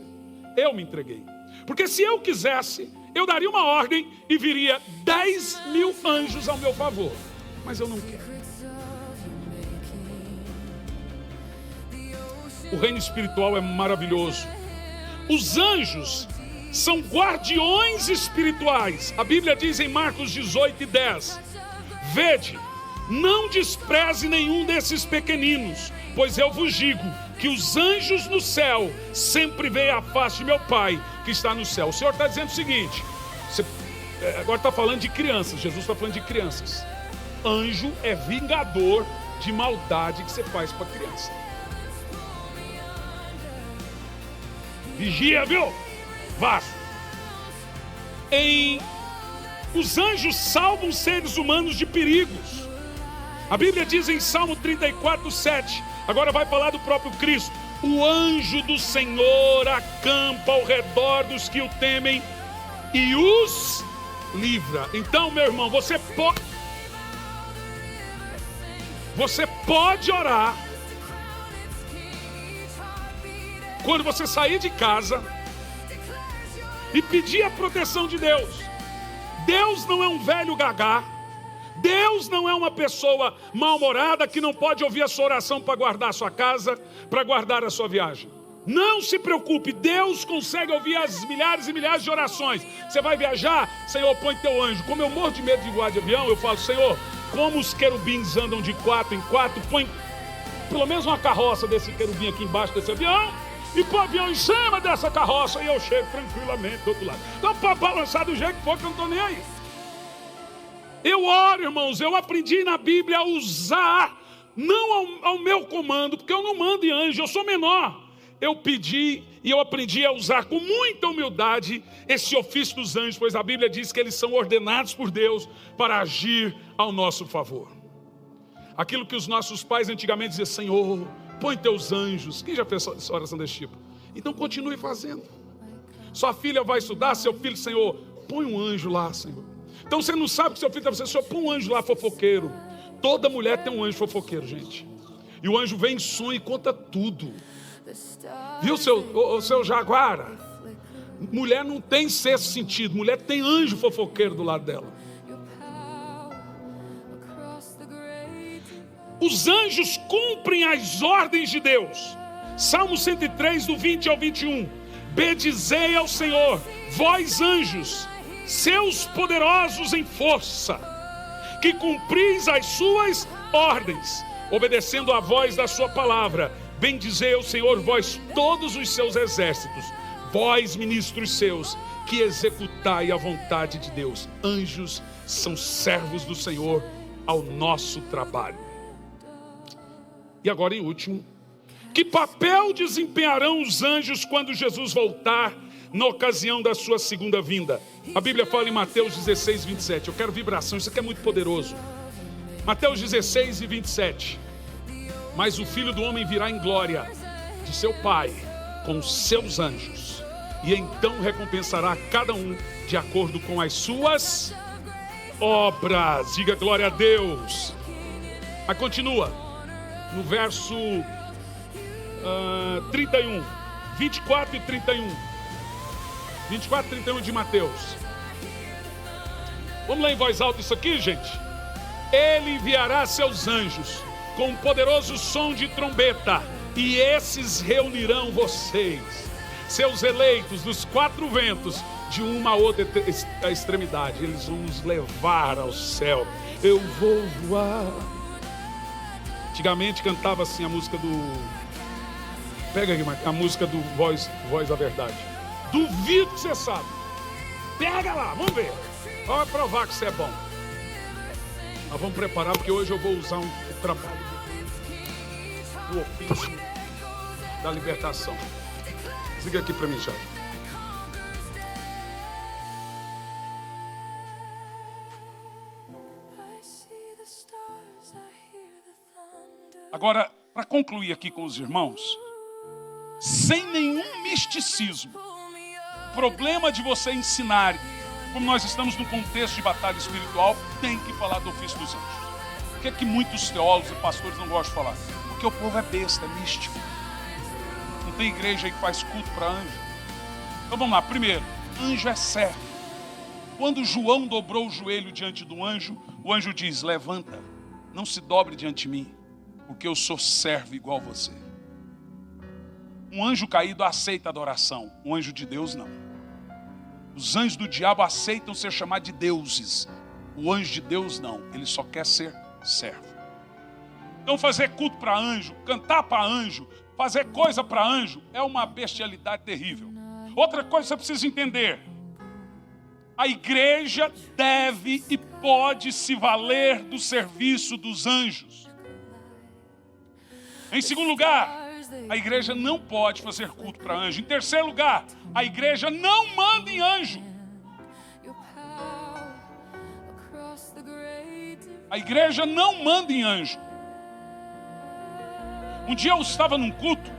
eu me entreguei. Porque se eu quisesse, eu daria uma ordem e viria 10.000 anjos ao meu favor. Mas eu não quero. o reino espiritual é maravilhoso. Os anjos são guardiões espirituais. A Bíblia diz em Marcos 18:10: vede, não despreze nenhum desses pequeninos, pois eu vos digo que os anjos no céu sempre veem a face de meu Pai que está no céu. O Senhor está dizendo o seguinte, agora está falando de crianças, Jesus está falando de crianças. Anjo é vingador de maldade que você faz para criança. Vigia, viu? Vaso. Os anjos salvam seres humanos de perigos. A Bíblia diz em Salmo 34:7, agora vai falar do próprio Cristo: o anjo do Senhor acampa ao redor dos que o temem e os livra. Então, meu irmão, você pode orar quando você sair de casa e pedir a proteção de Deus. Deus não é um velho gagá. Deus não é uma pessoa mal-humorada que não pode ouvir a sua oração para guardar a sua casa, para guardar a sua viagem. Não se preocupe, Deus consegue ouvir as milhares e milhares de orações. Você vai viajar, Senhor, põe teu anjo. Como eu morro de medo de voar de avião, eu falo: Senhor, como os querubins andam de 4 em 4, põe pelo menos uma carroça desse querubim aqui embaixo desse avião, e põe o avião em cima dessa carroça, e eu chego tranquilamente do outro lado. Então pode balançar do jeito que for, que eu não estou nem aí. Eu oro, irmãos, eu aprendi na Bíblia a usar, não ao meu comando, porque eu não mando em anjo, eu sou menor. Eu pedi e eu aprendi a usar com muita humildade esse ofício dos anjos, pois a Bíblia diz que eles são ordenados por Deus para agir ao nosso favor. Aquilo que os nossos pais antigamente diziam: Senhor, põe teus anjos. Quem já fez essa oração desse tipo? Então continue fazendo. Sua filha vai estudar, seu filho: Senhor, põe um anjo lá, Senhor. Então você não sabe que seu filho está dizendo: Senhor, põe um anjo lá fofoqueiro. Toda mulher tem um anjo fofoqueiro, gente. E o anjo vem em sonho e conta tudo. Viu, seu Jaguara? Mulher não tem sexto sentido. Mulher tem anjo fofoqueiro do lado dela. Os anjos cumprem as ordens de Deus. Salmo 103, do 20 ao 21. Bendizei ao Senhor, vós anjos, seus poderosos em força, que cumpris as suas ordens, obedecendo a voz da sua palavra. Bendizei ao Senhor, vós todos os seus exércitos, vós ministros seus, que executai a vontade de Deus. Anjos são servos do Senhor ao nosso trabalho. E agora, em último, que papel desempenharão os anjos quando Jesus voltar na ocasião da sua segunda vinda? A Bíblia fala em Mateus 16, 27. Eu quero vibração, isso aqui é muito poderoso. Mateus 16 e 27. Mas o Filho do Homem virá em glória de seu Pai com os seus anjos, e então recompensará cada um de acordo com as suas obras. Diga glória a Deus. Aí continua no verso 31, 24 e 31. 24 e 31 de Mateus. Vamos ler em voz alta isso aqui, gente? Ele enviará seus anjos com um poderoso som de trombeta, e esses reunirão vocês, seus eleitos dos 4 ventos, de uma a outra extremidade. Eles vão nos levar ao céu. Eu vou voar. Antigamente cantava assim a música do... Pega aqui, a música do Voz da Verdade. Duvido que você sabe. Pega lá, vamos ver. Vai provar que você é bom. Nós vamos preparar, porque hoje eu vou usar o trabalho do ofício da libertação. Siga aqui para mim, já. Agora, para concluir aqui com os irmãos, sem nenhum misticismo, problema de você ensinar, como nós estamos num contexto de batalha espiritual, tem que falar do ofício dos anjos. Por que é que muitos teólogos e pastores não gostam de falar? Porque o povo é besta, é místico. Não tem igreja aí que faz culto para anjo. Então vamos lá, primeiro, anjo é servo. Quando João dobrou o joelho diante do anjo, o anjo diz: levanta, não se dobre diante de mim, porque eu sou servo igual a você. Um anjo caído aceita adoração, um anjo de Deus não. Os anjos do diabo aceitam ser chamados de deuses. O anjo de Deus não, ele só quer ser servo. Então fazer culto para anjo, cantar para anjo, fazer coisa para anjo é uma bestialidade terrível. Outra coisa que você precisa entender: a igreja deve e pode se valer do serviço dos anjos. Em segundo lugar, a igreja não pode fazer culto para anjo. Em terceiro lugar, a igreja não manda em anjo. A igreja não manda em anjo. Um dia eu estava num culto,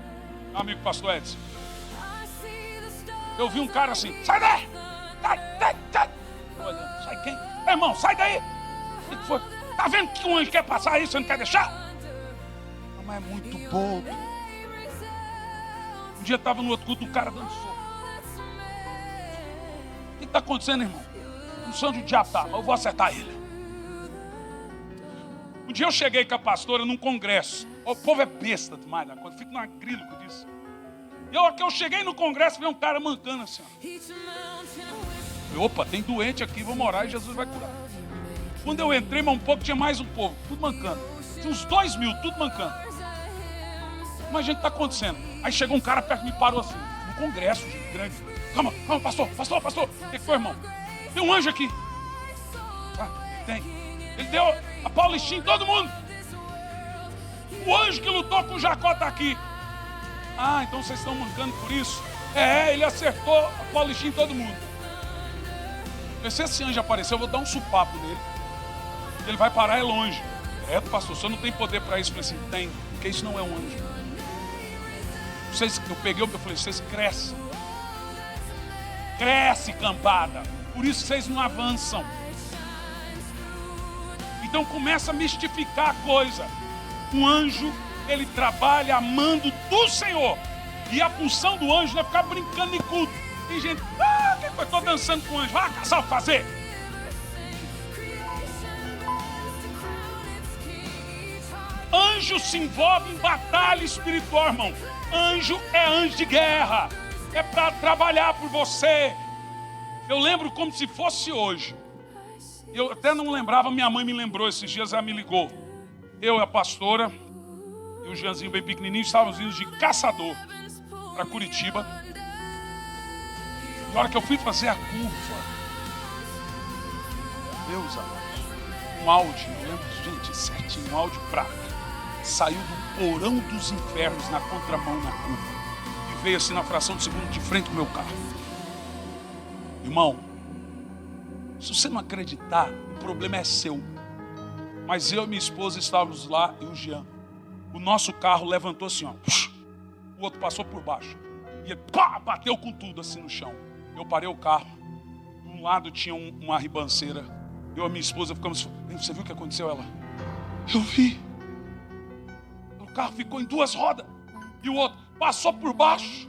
amigo pastor Edson. Eu vi um cara assim: sai daí! Sai! Olha, sai quem? Irmão, sai daí! O que foi? Tá vendo que um anjo quer passar aí, você não quer deixar? Não, mas é muito bobo. Um dia eu estava no outro culto, um cara dando soco. O que está acontecendo, irmão? Não sei onde o diabo está, mas eu vou acertar ele. Um dia eu cheguei com a pastora num congresso. O povo é besta demais, né? Quando fica numa grilo que eu disse. Eu cheguei no congresso, vi um cara mancando assim. Opa, tem doente aqui, vamos orar e Jesus vai curar. Quando eu entrei, mas um pouco, tinha mais um povo, tudo mancando. Tinha uns 2.000, tudo mancando. Mas, gente, está acontecendo. Aí chegou um cara perto de mim e parou assim, no congresso, gente, grande. Calma, pastor. O que foi, irmão? Tem um anjo aqui. Tem. Ele deu a Paulistinha em todo mundo. O anjo que lutou com Jacó está aqui. Ah, então vocês estão mancando por isso? Ele acertou a Paulistinha em todo mundo. Se esse anjo aparecer, eu vou dar um supapo nele. Ele vai parar longe. Pastor, o senhor não tem poder para isso. Eu falei assim: tem, porque isso não é um anjo. Eu peguei, eu falei: vocês crescem. Cresce, cambada. Por isso vocês não avançam. Então começa a mistificar a coisa. Um anjo, ele trabalha amando do Senhor. E a função do anjo não é ficar brincando em culto. Tem gente: que eu estou dançando com o anjo. Vai caçar o fazer. Anjo se envolve em batalha espiritual, irmão. Anjo é anjo de guerra. É para trabalhar por você. Eu lembro como se fosse hoje. Eu até não lembrava, minha mãe me lembrou esses dias, ela me ligou. Eu e a pastora e o Jeanzinho bem pequenininho estávamos indo de Caçador para Curitiba. Na hora que eu fui fazer a curva, Deus amados, um Audi, eu lembro, gente, certinho, um Audi prata, saiu do porão dos infernos na contramão na curva e veio assim na fração de segundo de frente com o meu carro. Irmão, se você não acreditar, o problema é seu. Mas eu e minha esposa estávamos lá e o Jean. O nosso carro levantou assim, ó. O outro passou por baixo. E ele bateu com tudo assim no chão. Eu parei o carro. De um lado tinha uma ribanceira. Eu e minha esposa ficamos... Você viu o que aconteceu? Ela? Eu vi. O carro ficou em 2 rodas. E o outro passou por baixo.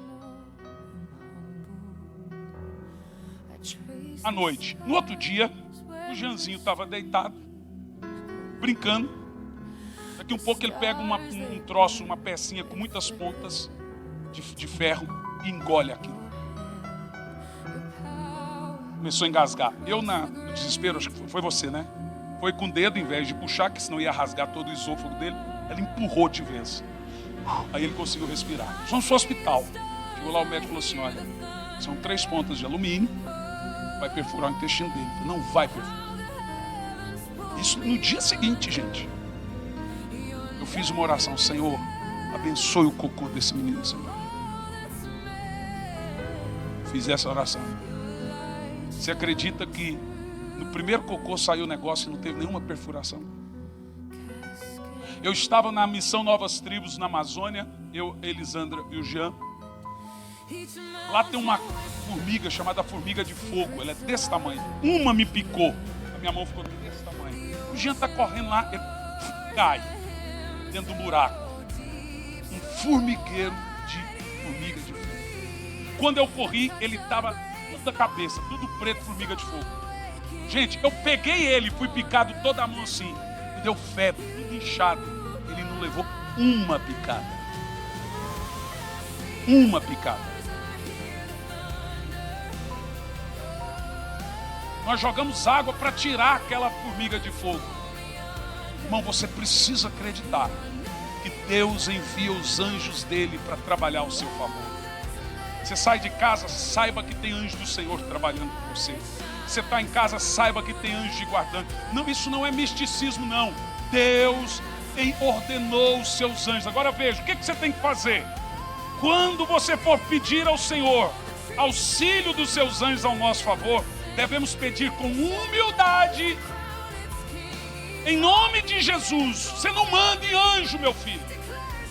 À noite. No outro dia, o Janzinho estava deitado, brincando. Daqui um pouco ele pega um troço, uma pecinha com muitas pontas de ferro e engole aquilo. Começou a engasgar. Eu, no desespero, acho que foi você, né? Foi com o dedo, em vez de puxar, que senão ia rasgar todo o esôfago dele. Ela empurrou de vez. Aí ele conseguiu respirar. Vamos para o hospital. Chegou lá, o médico falou assim: olha, são 3 pontas de alumínio, vai perfurar o intestino dele. Falei, não vai perfurar. Isso no dia seguinte, gente. Eu fiz uma oração: Senhor, abençoe o cocô desse menino, Senhor. Fiz essa oração. Você acredita que no primeiro cocô saiu o negócio e não teve nenhuma perfuração? Eu estava na missão Novas Tribos na Amazônia, eu, Elisandra e o Jean. Lá tem uma formiga chamada formiga de fogo, ela é desse tamanho. Uma me picou, a minha mão ficou desse tamanho. O Jean está correndo lá, ele cai dentro do buraco. Um formigueiro de formiga de fogo. Quando eu corri, ele estava tudo da cabeça, tudo preto, formiga de fogo. Gente, eu peguei ele, fui picado toda a mão assim, me deu febre, tudo inchado. Ele não levou uma picada. Uma picada. Nós jogamos água para tirar aquela formiga de fogo. Irmão, você precisa acreditar que Deus envia os anjos dele para trabalhar ao seu favor. Você sai de casa, saiba que tem anjo do Senhor trabalhando com você. Você está em casa, saiba que tem anjo te guardando. Não, isso não é misticismo, não. Deus ordenou os seus anjos. Agora veja, o que você tem que fazer? Quando você for pedir ao Senhor auxílio dos seus anjos ao nosso favor, devemos pedir com humildade, em nome de Jesus. Você não mande anjo, meu filho.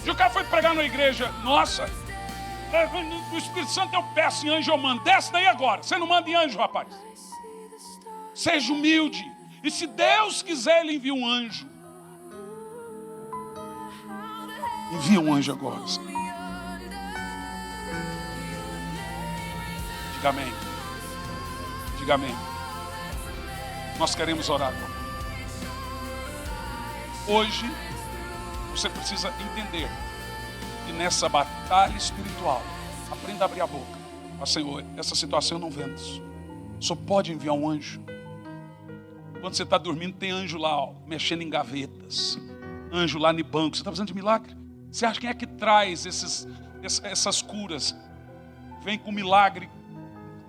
O cara foi pregar na igreja, nossa, do Espírito Santo eu peço em anjo, eu mando. Desce daí agora. Você não manda em anjo, rapaz. Seja humilde. E se Deus quiser, Ele envia um anjo. Envia um anjo agora, Senhor. Diga amém. Diga amém. Nós queremos orar agora. Hoje, você precisa entender que nessa batalha espiritual, aprenda a abrir a boca. Mas, Senhor, essa situação eu não vendo. Só pode enviar um anjo. Quando você está dormindo, tem anjo lá, ó, mexendo em gavetas. Anjo lá no banco. Você está precisando de milagre? Você acha quem é que traz essas curas? Vem com milagre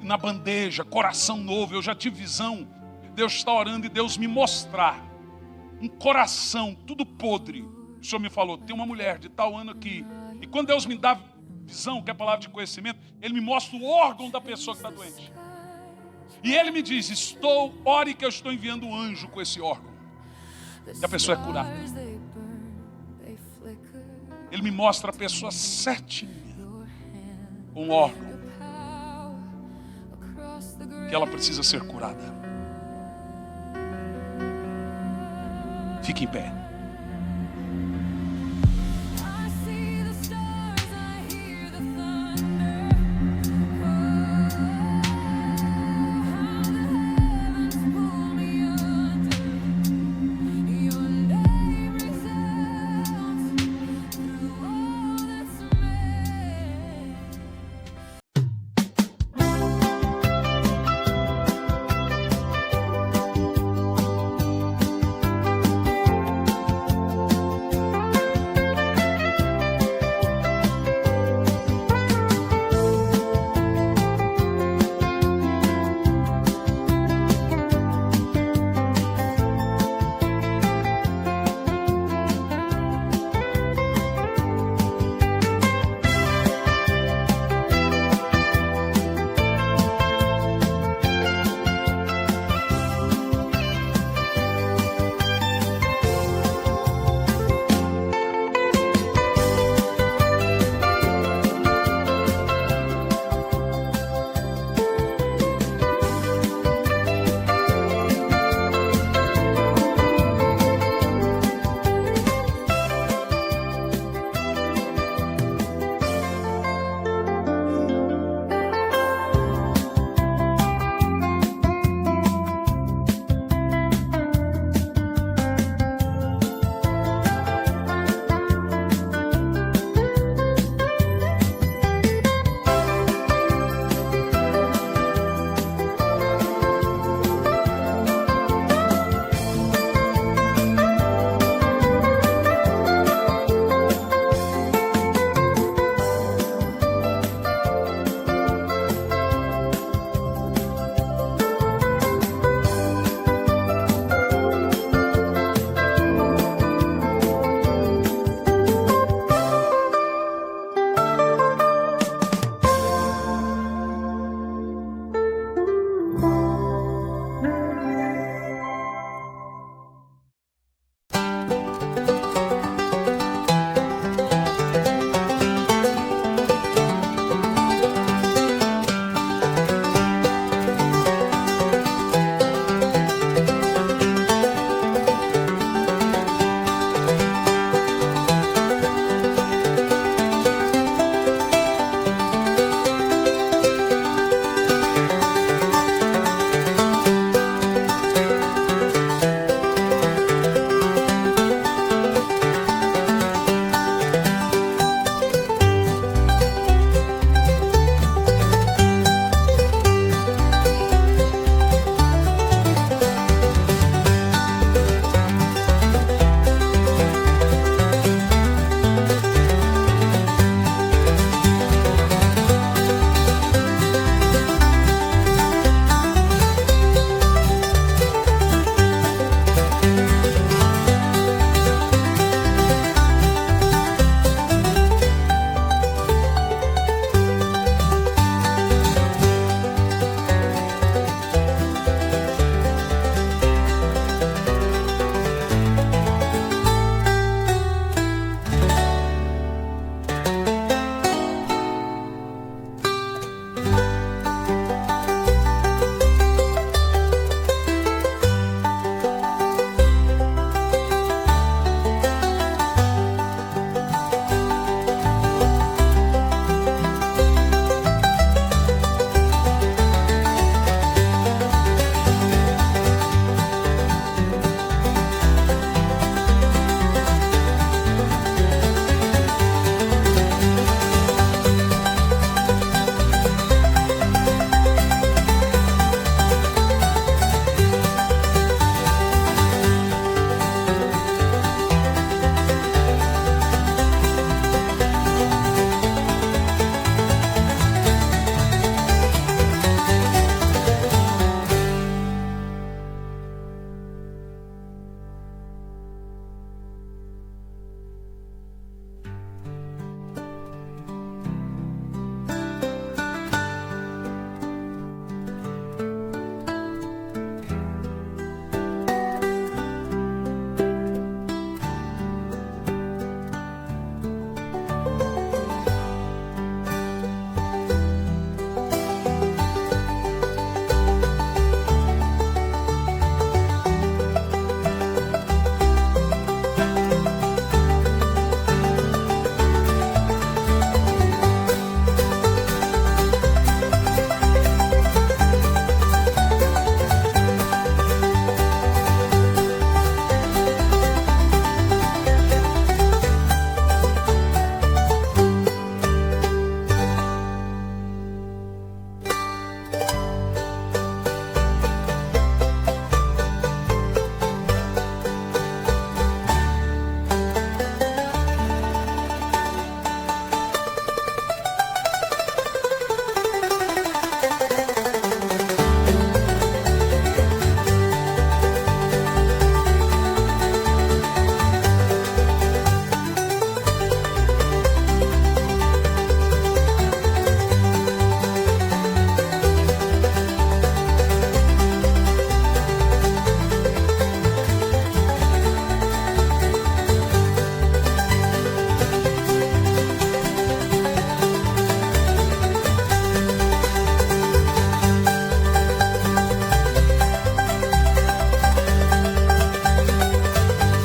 na bandeja, coração novo. Eu já tive visão. Deus está orando e Deus me mostrar um coração tudo podre. O Senhor me falou, tem uma mulher de tal ano aqui. E quando Deus me dá visão, que é a palavra de conhecimento, Ele me mostra o órgão da pessoa que está doente. E Ele me diz, ore que eu estou enviando um anjo com esse órgão. E a pessoa é curada. Ele me mostra a pessoa certinha, um órgão, que ela precisa ser curada. Fique em pé.